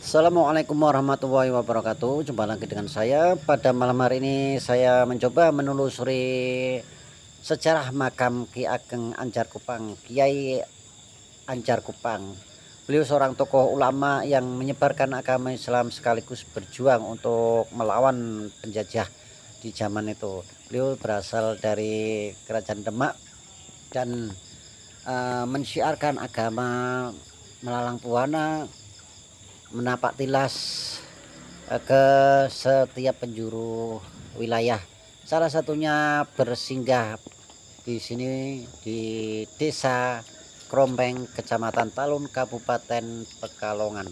Assalamualaikum warahmatullahi wabarakatuh. Jumpa lagi dengan saya. Pada malam hari ini saya mencoba menelusuri sejarah makam Ki Ageng Anjar Kupang, Kiai Anjar Kupang. Beliau seorang tokoh ulama yang menyebarkan agama Islam sekaligus berjuang untuk melawan penjajah di zaman itu. Beliau berasal dari Kerajaan Demak dan mensyiarkan agama melalang buana, menapak tilas ke setiap penjuru wilayah. Salah satunya bersinggah di sini di Desa Krompeng, Kecamatan Talun, Kabupaten Pekalongan.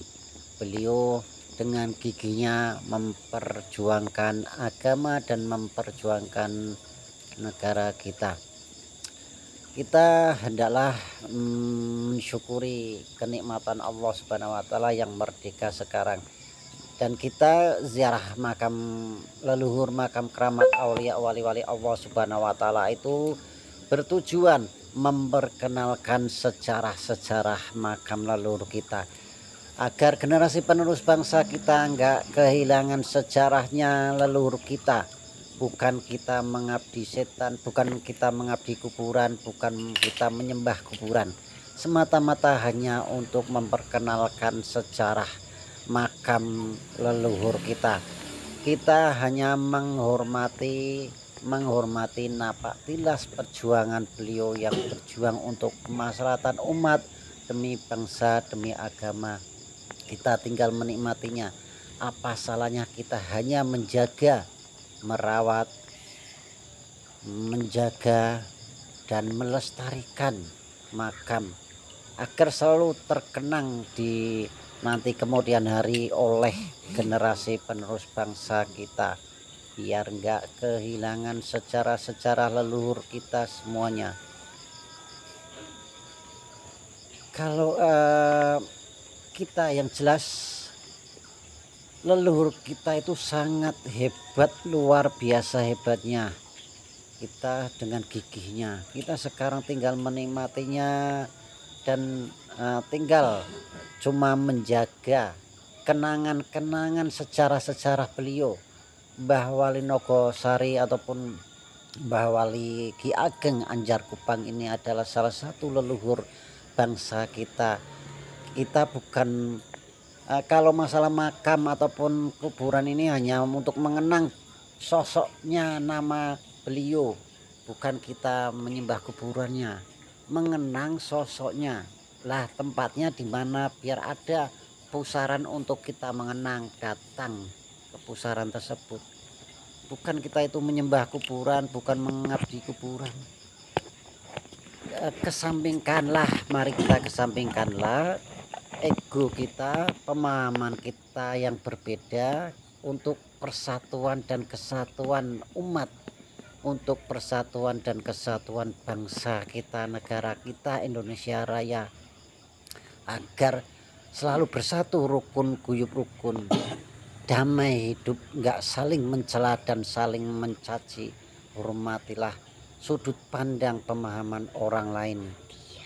Beliau dengan giginya memperjuangkan agama dan memperjuangkan negara kita. Kita hendaklah mensyukuri kenikmatan Allah Subhanahu wa taala yang merdeka sekarang, dan kita ziarah makam leluhur, makam keramat aulia wali-wali Allah Subhanahu wa taala itu bertujuan memperkenalkan sejarah-sejarah makam leluhur kita, agar generasi penerus bangsa kita enggak kehilangan sejarahnya leluhur kita. Bukan kita mengabdi setan, bukan kita mengabdi kuburan, bukan kita menyembah kuburan, semata-mata hanya untuk memperkenalkan sejarah makam leluhur kita. Kita hanya menghormati napak tilas perjuangan beliau yang berjuang untuk kemaslahatan umat demi bangsa, demi agama. Kita tinggal menikmatinya. Apa salahnya kita hanya menjaga, merawat, menjaga, dan melestarikan makam agar selalu terkenang di nanti kemudian hari oleh generasi penerus bangsa kita, biar enggak kehilangan sejarah-sejarah leluhur kita semuanya. Kalau kita yang jelas, leluhur kita itu sangat hebat, luar biasa hebatnya. Kita dengan gigihnya, kita sekarang tinggal menikmatinya dan tinggal cuma menjaga kenangan-kenangan sejarah-sejarah beliau. Mbah Wali Nogosari ataupun Mbah Wali Ki Ageng Anjar Kupang ini adalah salah satu leluhur bangsa kita. Kita bukan kalau masalah makam ataupun kuburan ini hanya untuk mengenang sosoknya, nama beliau, bukan kita menyembah kuburannya, mengenang sosoknya. Lah tempatnya di mana biar ada pusaran untuk kita mengenang, datang ke pusaran tersebut. Bukan kita itu menyembah kuburan, bukan mengabdi kuburan. Kesampingkanlah, mari kita kesampingkanlah ego kita, pemahaman kita yang berbeda untuk persatuan dan kesatuan umat, untuk persatuan dan kesatuan bangsa kita, negara kita Indonesia Raya, agar selalu bersatu, rukun guyub rukun, damai hidup, nggak saling mencela dan saling mencaci. Hormatilah sudut pandang pemahaman orang lain,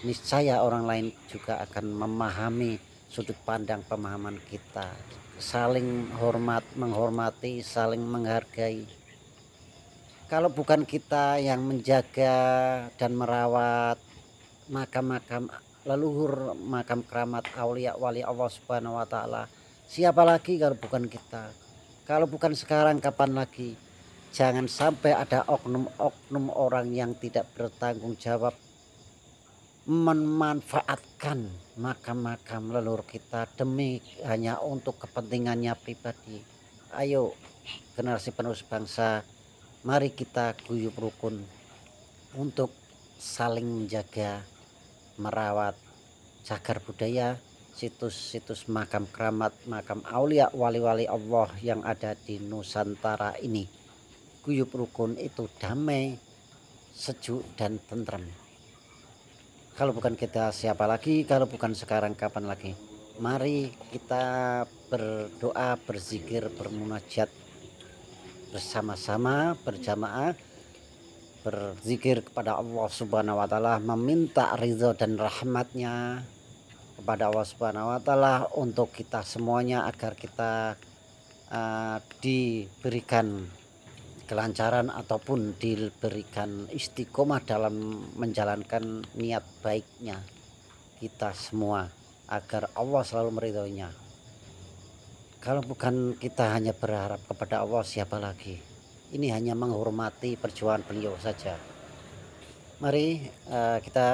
niscaya orang lain juga akan memahami sudut pandang pemahaman kita. Saling menghormati, saling menghargai. Kalau bukan kita yang menjaga dan merawat makam-makam leluhur, makam keramat aulia wali Allah Subhanahu wa taala, siapa lagi kalau bukan kita? Kalau bukan sekarang, kapan lagi? Jangan sampai ada oknum-oknum orang yang tidak bertanggung jawab memanfaatkan makam-makam leluhur kita demi hanya untuk kepentingannya pribadi. Ayo generasi penerus bangsa, mari kita guyub rukun untuk saling menjaga, merawat cagar budaya, situs-situs makam keramat, makam aulia wali-wali Allah yang ada di Nusantara ini. Guyub rukun itu damai, sejuk, dan tentrem. Kalau bukan kita, siapa lagi? Kalau bukan sekarang, kapan lagi? Mari kita berdoa, berzikir, bermunajat bersama-sama, berjamaah, berzikir kepada Allah Subhanahu wa taala, meminta ridho dan rahmatnya kepada Allah Subhanahu wa taala untuk kita semuanya, agar kita diberikan kelancaran ataupun diberikan istiqomah dalam menjalankan niat baiknya kita semua, agar Allah selalu meridhoinya. Kalau bukan kita hanya berharap kepada Allah, siapa lagi? Ini hanya menghormati perjuangan beliau saja. Mari kita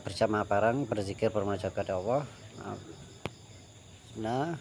bersama bareng berzikir bermunajat kepada Allah. Nah,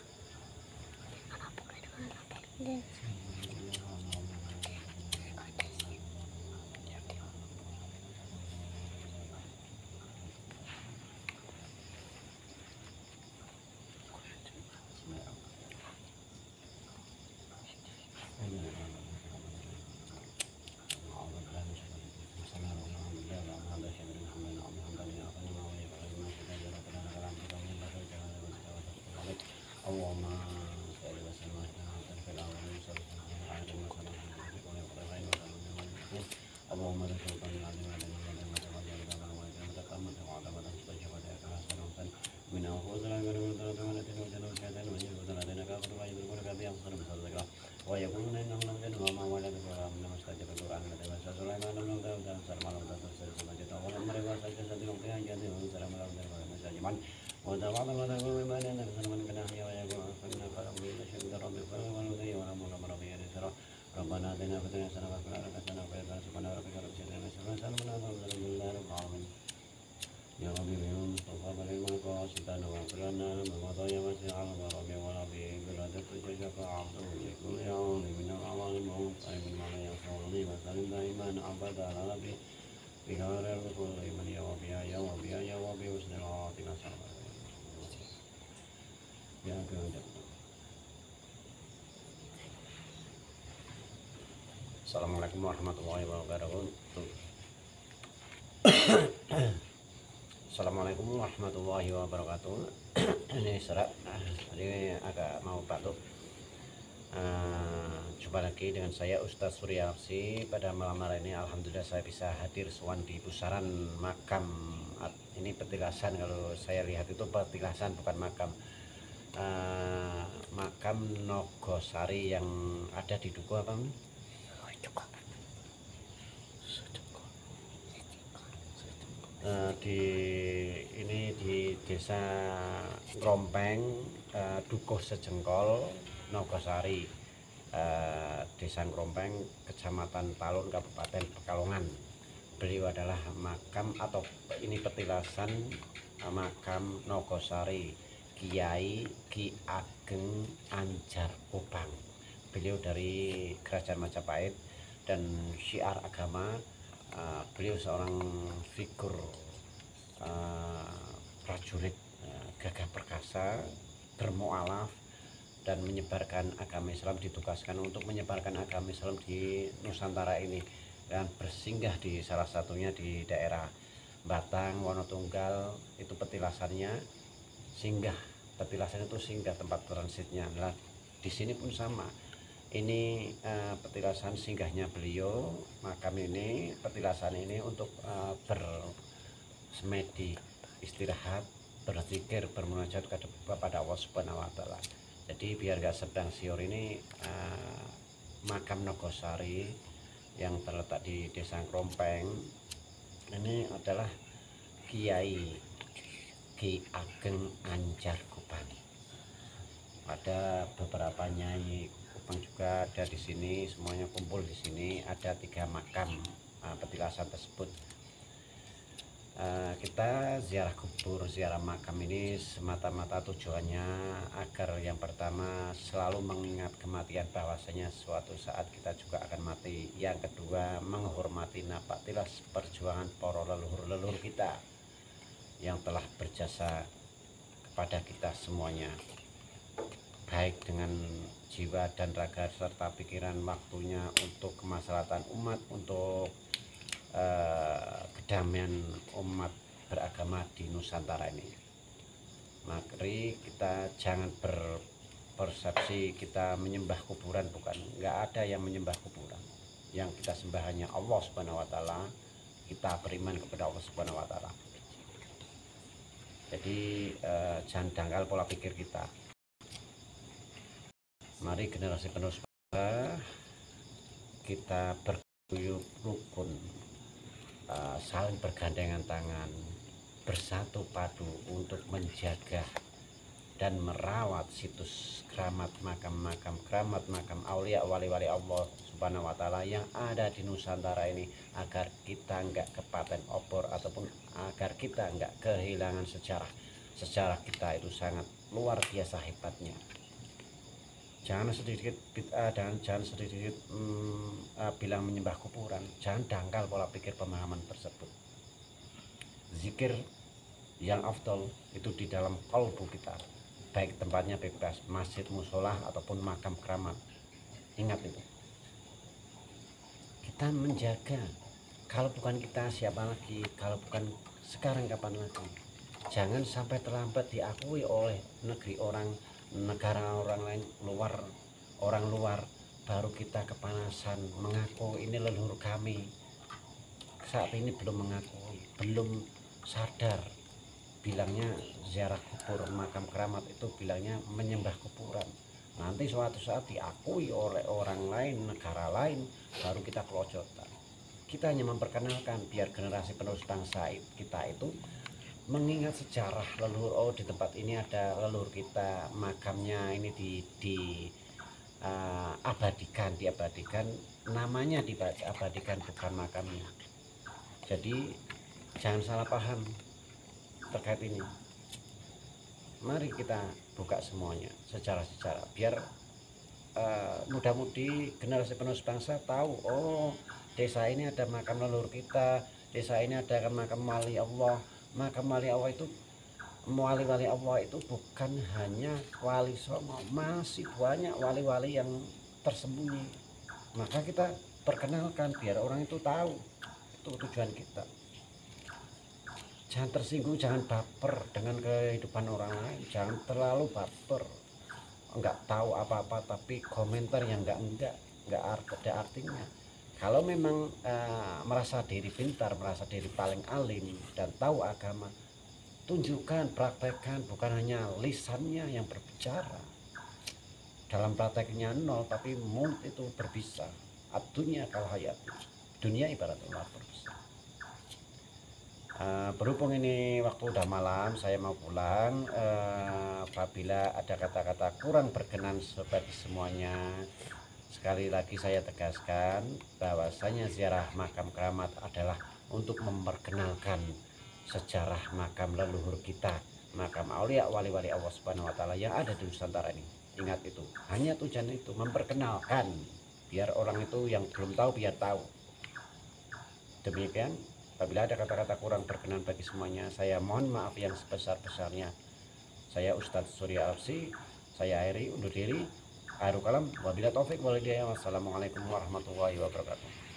Ya Rabbi ya Mustafa balik maqasidana wa qilana mamadaya wasi'al wa Rabbi wa Rabbi biladat tujajafa abduhu yakul ya'uni min al-awali ma'utai min mala yasawani wa salim daiman abada ala Rabbi bihara al-rasul iman ya Rabbi ya Rabbi ya Rabbi wasnil atina sabar ya kehendak. Assalamualaikum warahmatullahi wabarakatuh. Assalamualaikum warahmatullahi wabarakatuh. Ini serak, ini agak mau batuk. Jumpa lagi dengan saya Ustadz Suryarsi. Pada malam hari ini alhamdulillah saya bisa hadir sowan di pusaran makam. Ini petilasan, kalau saya lihat itu petilasan bukan makam. Makam Nogosari yang ada di Duku apa? Ini di desa Grompeng, Dukuh Sejengkol, Nogosari, desa Grompeng, kecamatan Talun, Kabupaten Pekalongan. Beliau adalah makam atau ini petilasan makam Nogosari Kiai Ki Ageng Anjar Kupang. Beliau dari Kerajaan Majapahit dan syiar agama. Beliau seorang figur prajurit gagah perkasa, bermualaf dan menyebarkan agama Islam, ditugaskan untuk menyebarkan agama Islam di Nusantara ini, dan bersinggah di salah satunya di daerah Batang, Wonotunggal. Itu petilasannya, singgah, petilasan itu singgah tempat transitnya. Nah, di sini pun sama. Ini petilasan singgahnya beliau, makam ini, petilasan ini untuk bersemedi, istirahat, berzikir, bermunajat kepada Allah Subhanahu wa taala. Jadi biar gak sedang siur ini, makam Nogosari yang terletak di Desa Grompeng ini adalah Kiai Ki Ageng Anjar Kupang. Ada beberapa nyai Kupang juga ada di sini, semuanya kumpul di sini. Ada 3 makam petilasan tersebut. Kita ziarah kubur, ziarah makam ini semata-mata tujuannya agar yang pertama selalu mengingat kematian, bahwasanya suatu saat kita juga akan mati. Yang kedua, menghormati napak tilas perjuangan para leluhur-leluhur kita yang telah berjasa kepada kita semuanya, baik dengan jiwa dan raga serta pikiran, waktunya untuk kemaslahatan umat, untuk kedamaian umat beragama di Nusantara ini. Mari kita jangan berpersepsi kita menyembah kuburan, bukan, nggak ada yang menyembah kuburan. Yang kita sembah hanya Allah Subhanahu wa taala. Kita beriman kepada Allah Subhanahu wa taala. Jadi jangan dangkal pola pikir kita. Mari generasi penerus bangsa kita berguyup rukun, saling bergandengan tangan, bersatu padu untuk menjaga dan merawat situs keramat makam aulia wali-wali Allah Subhanahu wa Ta'ala yang ada di Nusantara ini, agar kita nggak kepaten obor ataupun agar kita nggak kehilangan sejarah kita itu sangat luar biasa hebatnya. Jangan sedikit bid'ah dan jangan sedikit bilang menyembah kuburan. Jangan dangkal pola pikir pemahaman tersebut. Zikir yang afdol itu di dalam kalbu kita, baik tempatnya bebas, masjid, musola ataupun makam keramat. Ingat itu, kita menjaga. Kalau bukan kita siapa lagi? Kalau bukan sekarang kapan lagi? Jangan sampai terlambat diakui oleh negara orang lain, orang luar, baru kita kepanasan mengaku ini leluhur kami. Saat ini belum mengakui, belum sadar. Bilangnya ziarah kubur, makam keramat itu bilangnya menyembah kuburan. Nanti suatu saat diakui oleh orang lain, negara lain, baru kita kelojotan. Kita hanya memperkenalkan biar generasi penerus bangsa kita itu mengingat sejarah leluhur. Oh, di tempat ini ada leluhur kita, makamnya ini diabadikan, namanya diabadikan, bukan makamnya. Jadi jangan salah paham terkait ini. Mari kita buka semuanya sejarah-sejarah biar mudah-mudi generasi penerus bangsa tahu, oh desa ini ada makam leluhur kita, desa ini ada makam wali Allah. Makam wali Allah itu, wali-wali Allah itu bukan hanya wali Songo, masih banyak wali-wali yang tersembunyi. Maka kita perkenalkan biar orang itu tahu. Itu tujuan kita. Jangan tersinggung, jangan baper dengan kehidupan orang lain, jangan terlalu baper. Enggak tahu apa-apa tapi komentar yang enggak ada artinya. Kalau memang merasa diri pintar, merasa diri paling alim dan tahu agama, tunjukkan, praktekkan, bukan hanya lisannya yang berbicara. Dalam prakteknya nol, tapi mulut itu berbisa. Dunia kal hayat, dunia ibarat ular berbisa. Berhubung ini waktu udah malam, saya mau pulang. Apabila ada kata-kata kurang berkenan bagi semuanya, sekali lagi saya tegaskan bahwasanya ziarah makam keramat adalah untuk memperkenalkan sejarah makam leluhur kita, makam aulia wali-wali Allah Subhanahu wa Ta'ala yang ada di Nusantara ini. Ingat itu, hanya tujuan itu, memperkenalkan biar orang itu yang belum tahu biar tahu. Demikian, apabila ada kata-kata kurang berkenan bagi semuanya, saya mohon maaf yang sebesar-besarnya. Saya Ustadz Surya Alapsi, saya akhiri undur diri. Akhirul kalam, wabillahi taufik wal hidayah. Wassalamualaikum warahmatullahi wabarakatuh.